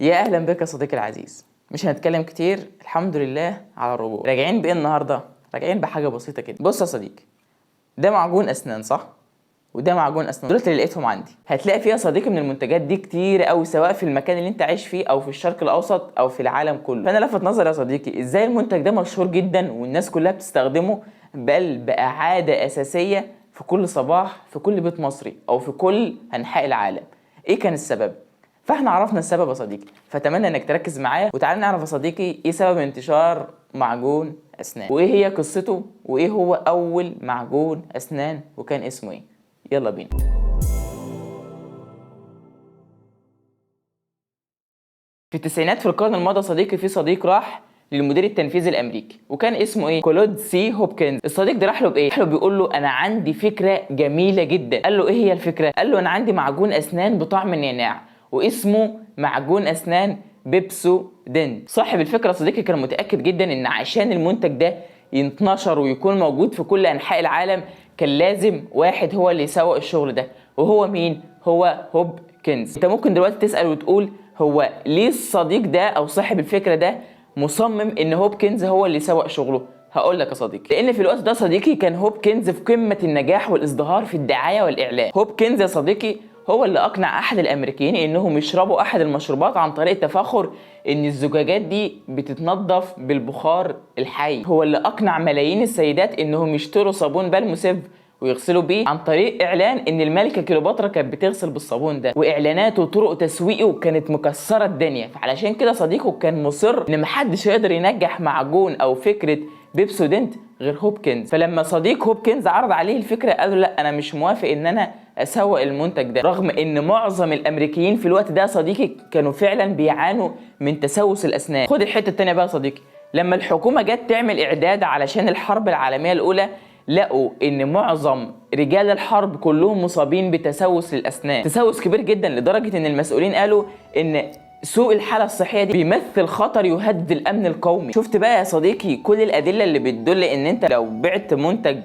يا اهلا بك يا صديقي العزيز. مش هنتكلم كتير، الحمد لله على الرجوع. راجعين بايه النهارده؟ راجعين بحاجه بسيطه كده. بص يا صديقي، ده معجون اسنان صح؟ وده معجون اسنان، دول اللي لقيتهم عندي. هتلاقي فيها صديقي من المنتجات دي كتير قوي، سواء في المكان اللي انت عايش فيه او في الشرق الاوسط او في العالم كله. فانا لفت نظري يا صديقي ازاي المنتج ده مشهور جدا والناس كلها بتستخدمه، بل بقى عاده اساسيه في كل صباح في كل بيت مصري او في كل انحاء العالم. ايه كان السبب؟ فاحنا عرفنا السبب يا صديقي، فاتمنى انك تركز معايا وتعالى نعرف يا صديقي ايه سبب انتشار معجون اسنان، وايه هي قصته، وايه هو اول معجون اسنان وكان اسمه ايه. يلا بينا. في التسعينات في القرن الماضي يا صديقي، في صديق راح للمدير التنفيذي الامريكي وكان اسمه ايه؟ كلود سي هوبكنز. الصديق ده راح له بايه؟ راح له بيقول له انا عندي فكره جميله جدا. قال له ايه هي الفكره؟ قال له انا عندي معجون اسنان بطعم النعناع واسمه معجون اسنان بيبسو دنت. صاحب الفكره يا صديقي كان متاكد جدا ان عشان المنتج ده ينتشر ويكون موجود في كل انحاء العالم كان لازم واحد هو اللي يسوق الشغل ده، وهو مين؟ هو هوبكنز. انت ممكن دلوقتي تسال وتقول هو ليه الصديق ده او صاحب الفكره ده مصمم ان هوبكنز هو اللي يسوق شغله؟ هقول لك يا صديقي، لان في الوقت ده صديقي كان هوبكنز في قمه النجاح والازدهار في الدعايه والاعلان. هوبكنز يا صديقي هو اللي اقنع احد الامريكيين انهم يشربوا احد المشروبات عن طريق التفاخر ان الزجاجات دي بتتنضف بالبخار الحي. هو اللي اقنع ملايين السيدات انهم يشتروا صابون بالموسيف ويغسلوا بيه عن طريق اعلان ان الملكه كليوباترا كانت بتغسل بالصابون ده، واعلاناته وطرق تسويقه كانت مكسره الدنيا. فعلشان كده صديقه كان مصر ان محدش يقدر ينجح معجون او فكره بيبسودنت غير هوبكنز. فلما صديق هوبكنز عرض عليه الفكره قال له لا انا مش موافق ان انا اسوق المنتج ده، رغم ان معظم الامريكيين في الوقت ده صديقي كانوا فعلا بيعانوا من تسوس الاسنان. خد الحته الثانيه بقى يا صديقي، لما الحكومه جت تعمل اعداد علشان الحرب العالميه الاولى لقوا ان معظم رجال الحرب كلهم مصابين بتسوس للاسنان، تسوس كبير جدا لدرجه ان المسؤولين قالوا ان سوء الحاله الصحيه دي بيمثل خطر يهدد الامن القومي. شفت بقى يا صديقي كل الادله اللي بتدل ان انت لو بعت منتج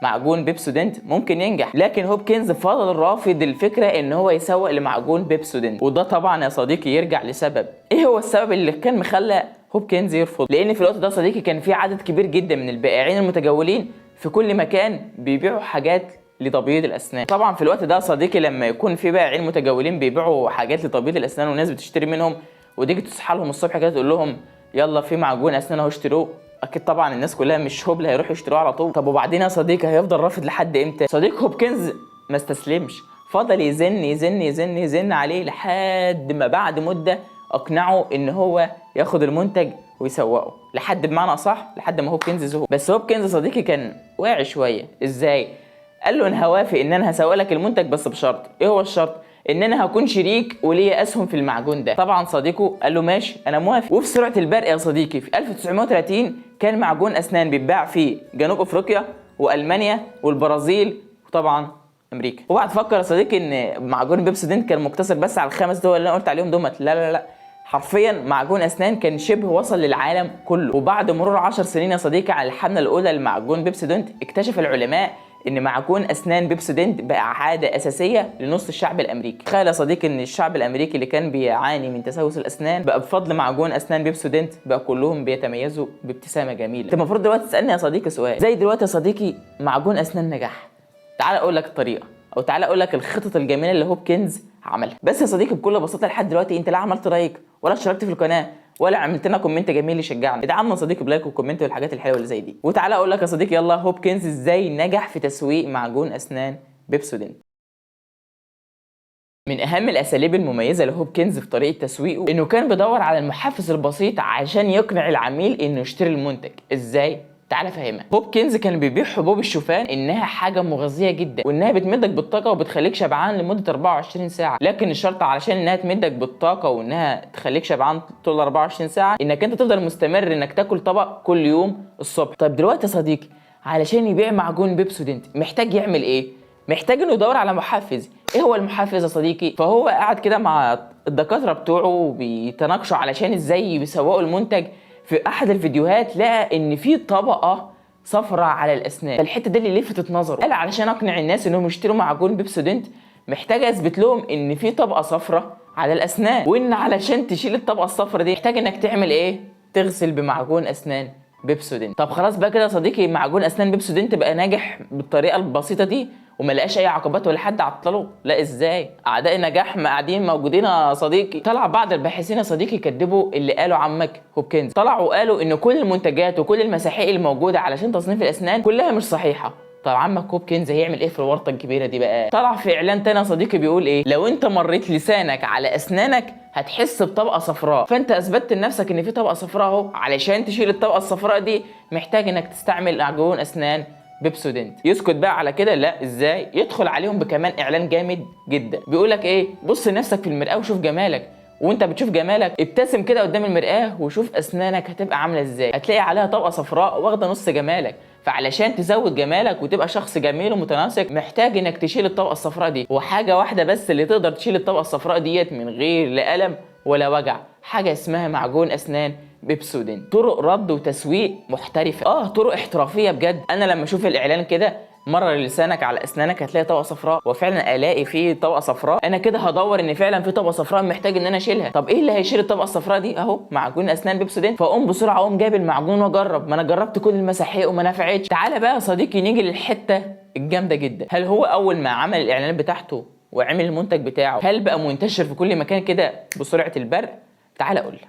معجون بيبسودنت ممكن ينجح، لكن هوبكنز فضل رافض الفكره ان هو يسوق لمعجون بيبسودنت. وده طبعا يا صديقي يرجع لسبب. ايه هو السبب اللي كان مخلى هوبكنز يرفض؟ لان في الوقت ده صديقي كان في عدد كبير جدا من البائعين المتجولين في كل مكان بيبيعوا حاجات لتبييض الاسنان. طبعا في الوقت ده صديقي لما يكون في بائعين متجولين بيبيعوا حاجات لتبييض الاسنان والناس بتشتري منهم، وتيجي تصحى لهم الصبح كده تقول لهم يلا في معجون اسنان اهو اشتروه، اكيد طبعا الناس كلها مش هبل هيروحوا يشتروه على طول. طب وبعدين يا صديقي هيفضل رافض لحد امتى؟ صديق هوبكنز ما استسلمش، فضل يزن يزن يزن يزن عليه لحد ما بعد مده اقنعه ان هو ياخد المنتج ويسوقه، لحد بمعنى صح لحد ما هوبكنز زهق. بس هوبكنز صديقي كان واعي شويه. ازاي؟ قال له انا هوافق ان انا هسوق لك المنتج بس بشرط. ايه هو الشرط؟ ان انا هكون شريك وليا اسهم في المعجون ده. طبعا صديقه قال له ماشي انا موافق. وفي سرعه البرق يا صديقي في 1930 كان معجون اسنان بيتباع في جنوب افريقيا والمانيا والبرازيل وطبعا امريكا. وبعد فكر يا صديقي ان معجون بيبسودنت كان مقتصر بس على الخمس دول اللي انا قلت عليهم دومت. لا لا لا، حرفيا معجون اسنان كان شبه وصل للعالم كله. وبعد مرور 10 سنين يا صديقي على الحمله الاولى لمعجون بيبسودنت اكتشف العلماء ان معجون اسنان بيبسودنت بقى عاده اساسيه لنص الشعب الامريكي. تخيل يا صديقي ان الشعب الامريكي اللي كان بيعاني من تسوس الاسنان بقى بفضل معجون اسنان بيبسودنت بقى كلهم بيتميزوا بابتسامه جميله. انت المفروض دلوقتي تسالني يا صديقي سؤال زي دلوقتي يا صديقي معجون اسنان نجح، تعال اقول لك الطريقه او تعال اقول لك الخطط الجميله اللي هوبكنز عملها. بس يا صديقي بكل بساطه لحد دلوقتي انت لا عملت لايك ولا اشتركت في القناه ولا عملت لنا كومنت جميل يشجعنا. ادعمنا يا صديقي بلايك وكومنت والحاجات الحلوه اللي زي دي. وتعالى اقول لك يا صديقي يلا هوبكنز ازاي نجح في تسويق معجون اسنان بيبسودنت. من اهم الاساليب المميزه لهوبكنز في طريقه تسويقه انه كان بيدور على المحفز البسيط عشان يقنع العميل انه يشتري المنتج. ازاي؟ تعالى افهمك. هوبكنز كان بيبيع حبوب الشوفان انها حاجه مغذيه جدا وانها بتمدك بالطاقه وبتخليك شبعان لمده 24 ساعه، لكن الشرط علشان انها تمدك بالطاقه وانها تخليك شبعان طول 24 ساعه انك انت تفضل مستمر انك تاكل طبق كل يوم الصبح. طيب دلوقتي يا صديقي علشان يبيع معجون بيبسودنت محتاج يعمل ايه؟ محتاج انه يدور على محفز. ايه هو المحفز يا صديقي؟ فهو قاعد كده مع الدكاتره بتوعه بيتناقشوا علشان ازاي بيسوقوا المنتج. في احد الفيديوهات لقى ان في طبقه صفراء على الاسنان، فالحته دي اللي لفتت نظره. قال علشان اقنع الناس انهم يشتروا معجون بيبسودنت محتاج اثبت لهم ان في طبقه صفراء على الاسنان، وان علشان تشيل الطبقه الصفراء دي محتاج انك تعمل ايه؟ تغسل بمعجون اسنان بيبسودنت. طب خلاص بقى كده يا صديقي، معجون اسنان بيبسودنت بقى ناجح بالطريقه البسيطه دي وما لقاش اي عقبات ولا حد عطله؟ لا ازاي؟ اعداء النجاح قاعدين موجودين يا صديقي. طلع بعض الباحثين يا صديقي كذبوا اللي قاله عمك هوبكنز. طلعوا قالوا ان كل المنتجات وكل المساحيق الموجوده علشان تصنيف الاسنان كلها مش صحيحه. طب عمك هوبكنز هيعمل ايه في الورطه الكبيره دي بقى؟ طلع في اعلان تاني يا صديقي بيقول ايه؟ لو انت مريت لسانك على اسنانك هتحس بطبقه صفراء، فانت اثبتت لنفسك ان في طبقه صفراء اهو. علشان تشيل الطبقه الصفراء دي محتاج انك تستعمل معجون اسنان بيبسودنت. يسكت بقى على كده؟ لا ازاي؟ يدخل عليهم بكمان اعلان جامد جدا بيقول لك ايه؟ بص لنفسك في المرآة وشوف جمالك، وانت بتشوف جمالك ابتسم كده قدام المرآة وشوف اسنانك هتبقى عامله ازاي، هتلاقي عليها طبقه صفراء واخده نص جمالك. فعلشان تزود جمالك وتبقى شخص جميل ومتناسق محتاج انك تشيل الطبقه الصفراء دي، وحاجه واحده بس اللي تقدر تشيل الطبقه الصفراء ديت من غير لا الم ولا وجع، حاجه اسمها معجون اسنان بيبسودنت. طرق رد وتسويق محترفه، طرق احترافيه بجد. انا لما اشوف الاعلان كده مرة لسانك على اسنانك هتلاقي طبقه صفراء، وفعلا الاقي فيه طبقه صفراء، انا كده هدور ان فعلا في طبقه صفراء محتاج ان انا اشيلها. طب ايه اللي هيشيل الطبقه الصفراء دي؟ اهو معجون اسنان بيبسودنت. فاقوم بسرعه اقوم جايب المعجون واجرب، ما انا جربت كل المساحيق وما نفعتش. تعالى بقى يا صديقي نيجي للحته الجامده جدا. هل هو اول ما عمل الاعلانات بتاعته وعمل المنتج بتاعه هل بقى منتشر في كل مكان كده بسرعه البرق؟ تعالى اقول لك.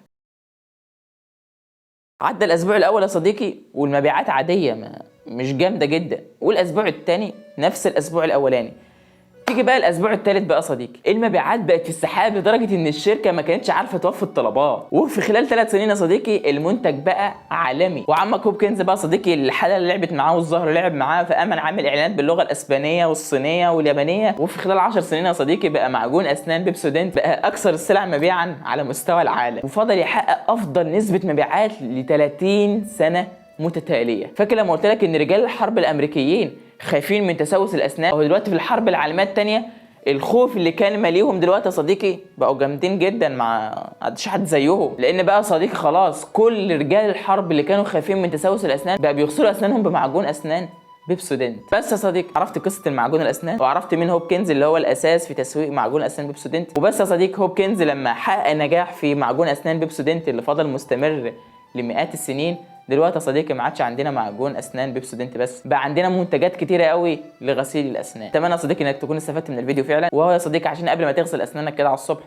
عدى الاسبوع الاول يا صديقي والمبيعات عاديه، مش جامده جدا، والاسبوع الثاني نفس الاسبوع الاولاني. تيجي بقى الاسبوع الثالث بقى صديقي المبيعات بقت في السحاب لدرجه ان الشركه ما كانتش عارفه توفي الطلبات، وفي خلال 3 سنين يا صديقي المنتج بقى عالمي. وعمك هوبكنز بقى صديقي الحاله اللي لعبت معاه والزهر لعب معاه، فامن عامل اعلانات باللغه الاسبانيه والصينيه واليابانيه، وفي خلال 10 سنين يا صديقي بقى معجون اسنان بيبسودنت بقى اكثر السلع مبيعا على مستوى العالم، وفضل يحقق افضل نسبه مبيعات ل 30 سنه متتاليه. فاكر لما قلت لك ان رجال الحرب الامريكيين خايفين من تسوس الاسنان؟ هو دلوقتي في الحرب العالميه الثانيه الخوف اللي كان ماليهم دلوقتي يا صديقي بقوا جامدين جدا، مع عادش حد زيهم، لان بقى يا صديقي خلاص كل رجال الحرب اللي كانوا خايفين من تسوس الاسنان بقى بيغسلوا اسنانهم بمعجون اسنان بيبسودنت. بس يا صديقي عرفت قصه المعجون الاسنان وعرفت مين هوبكنز اللي هو الاساس في تسويق معجون اسنان بيبسودنت. وبس يا صديقي هوبكنز لما حقق نجاح في معجون اسنان بيبسودنت اللي فضل مستمر لمئات السنين، دلوقتي يا صديقي ما عادش عندنا معجون اسنان بيبسودنت بس، بقى عندنا منتجات كتيره قوي لغسيل الاسنان. اتمنى يا صديقي انك تكون استفدت من الفيديو فعلا. وهو يا صديقي عشان قبل ما تغسل اسنانك كده على الصبح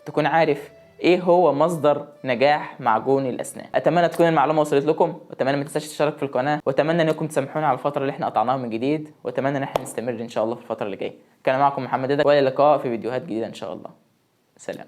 تكون عارف ايه هو مصدر نجاح معجون الاسنان. اتمنى تكون المعلومه وصلت لكم، واتمنى ما تنساش تشترك في القناه، واتمنى انكم تسامحونا على الفتره اللي احنا قطعناها من جديد، واتمنى ان احنا نستمر ان شاء الله في الفتره اللي جايه. كان معكم محمد ديدا، والى اللقاء في فيديوهات جديده ان شاء الله. سلام.